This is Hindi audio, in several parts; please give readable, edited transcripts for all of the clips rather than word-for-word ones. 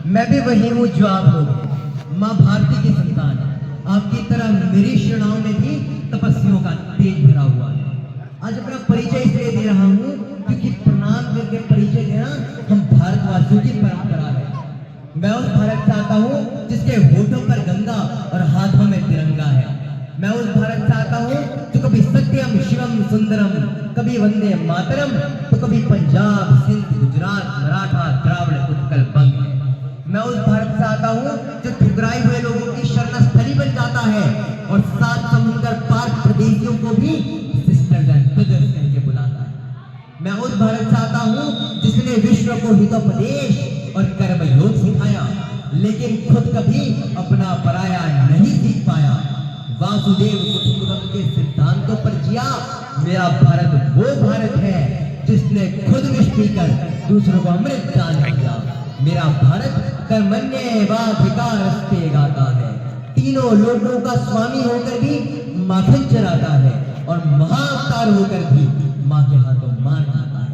मैं भी वही हूँ जो आप लोग, माँ भारती की संतान। आपकी तरह मेरी श्रेणाओं में भी तपस्वियों का तेज भरा हुआ है। आज अपना परिचय इसलिए दे रहा हूँ क्योंकि प्रणाम करके परिचय देना हम भारतवासियों की परंपरा है। मैं उस भारत से आता हूँ जिसके होठों पर गंगा और हाथों में तिरंगा है। मैं उस भारत से आता हूँ जो कभी सत्यम शिवम सुंदरम, कभी वंदे मातरम, तो कभी पंजाब सिंध गुजरात मराठा द्राविड़ उत्कल बंग है। मैं उस भारत से आता हूँ जो ठुकराए हुए लोगों की शरणस्थली बन जाता है और सात समुद्र पार प्रदेशियों को भी सिस्टर्स एंड ब्रदर्स कह के बुलाता है। मैं उस भारत से आता हूँ जिसने विश्व को हितोपदेश और कर्मयोग सिखाया, लेकिन खुद कभी अपना पराया नहीं सीख पाया। वासुदेव कुटुंबकम के सिद्धांतों पर जिया मेरा भारत वो भारत है जिसने खुद विष पीकर दूसरों को अमृत दान किया। मेरा भारत कर्मण्येवाधिकारस्ते गाता है, तीनों लोगों का स्वामी होकर भी माखन चराता है और महाअवतार होकर भी माँ के हाथों मार खाता है।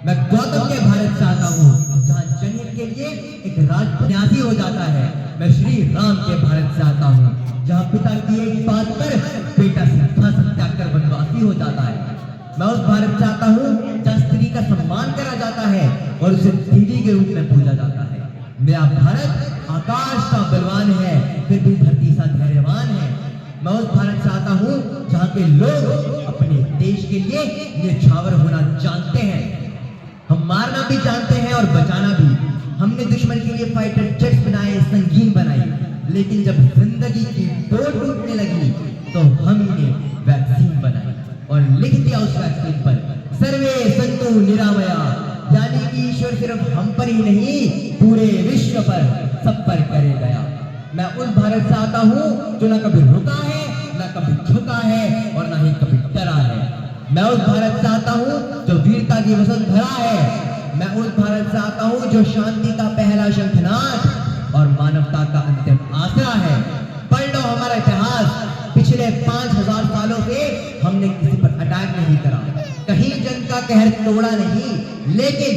मैं गौतम के भारत से आता हूँ जहाँ जनहित के लिए एक राजन्यासी हो जाता है। मैं श्री राम के भारत से आता हूँ जहाँ पिता की एक बात पर बेटा सीधा सत्याग्रह वनवासी हो जाता है। मैं उस भारत से आता हूँ जहाँ स्त्री का सम्मान करा जाता है और उसे देवी के रूप में पूजा जाता है। मेरा भारत आकाश सा बलवान है फिर भी धरती सा धैर्यवान है। मैं उस भारत से आता हूँ जहाँ के लोग अपने देश के लिए न्यौछावर होना जानते हैं। हम मारना भी जानते हैं और बचाना भी। हमने दुश्मन के लिए फाइटर जेट्स बनाए, संगीन बनाई, लेकिन जब जिंदगी की डोर टूटने लगी तो हम ने वैक्सीन बनाई और लिख दिया उस वैक्सीन पर सर्वे संतु निरामया, यानी कि ईश्वर सिर्फ हम पर ही नहीं पूरे विश्व पर सब पर करे गया। मैं उस भारत से आता हूँ जो ना कभी रुका है ना कभी झुका है और ना ही कभी डरा है। मैं उस भारत से आता हूँ जो वीरता की वसुंधरा है। मैं उस भारत से आता हूँ जो शांति का पहला शंखनाद और मानवता का अंतिम आसरा है। पढ़ लो हमारा इतिहास, पिछले 5000 सालों से हमने किसी पर अटैक नहीं करा, कहीं जंग का कहर तोड़ा नहीं, लेकिन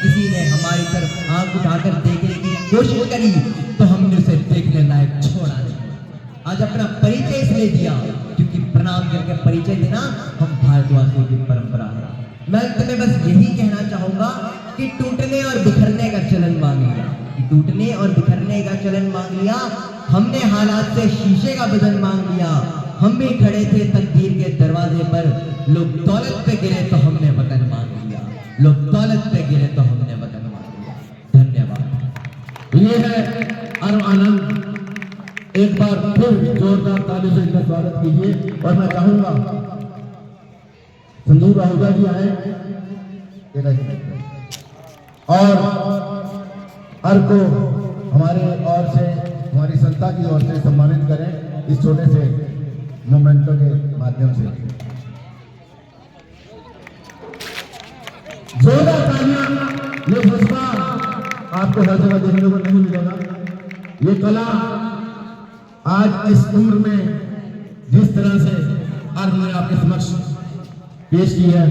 किसी ने हमारी तरफ आंख उठाकर देखने की कोशिश करी तो हमने उसे देखने लायक छोड़ा नहीं। आज अपना परिचय इसलिए दिया क्योंकि प्रणाम करके परिचय देना हम भारतवासियों की परंपरा है। मैं अंत में बस यही कहना चाहूंगा कि टूटने और बिखरने का चलन मांग लिया, टूटने और बिखरने का चलन मांग लिया। हमने हालात से शीशे का वजन मांग लिया। हम भी खड़े थे तकदीर के दरवाजे पर, लोग दौलत पे गिरे तो हमने वतन मांग लिया, लोग दौलत पे गिरे तो हमने वतन मांग लिया। धन्यवाद। ये है अरब आनंद। एक बार फिर जोरदार ताली से इनका स्वागत कीजिए। और मैं चाहूंगा संजीव आहूजा जी आए और हर को हमारे ओर से, हमारी संस्था की ओर से सम्मानित करें इस छोटे से मोमेंटो के माध्यम से। जोरदार तालियां। ये जज्बा आपको हर जगह देखने को नहीं मिलेगा। ये कला आज इस उम्र में जिस तरह से आज मैंने आपके समक्ष पेश की है,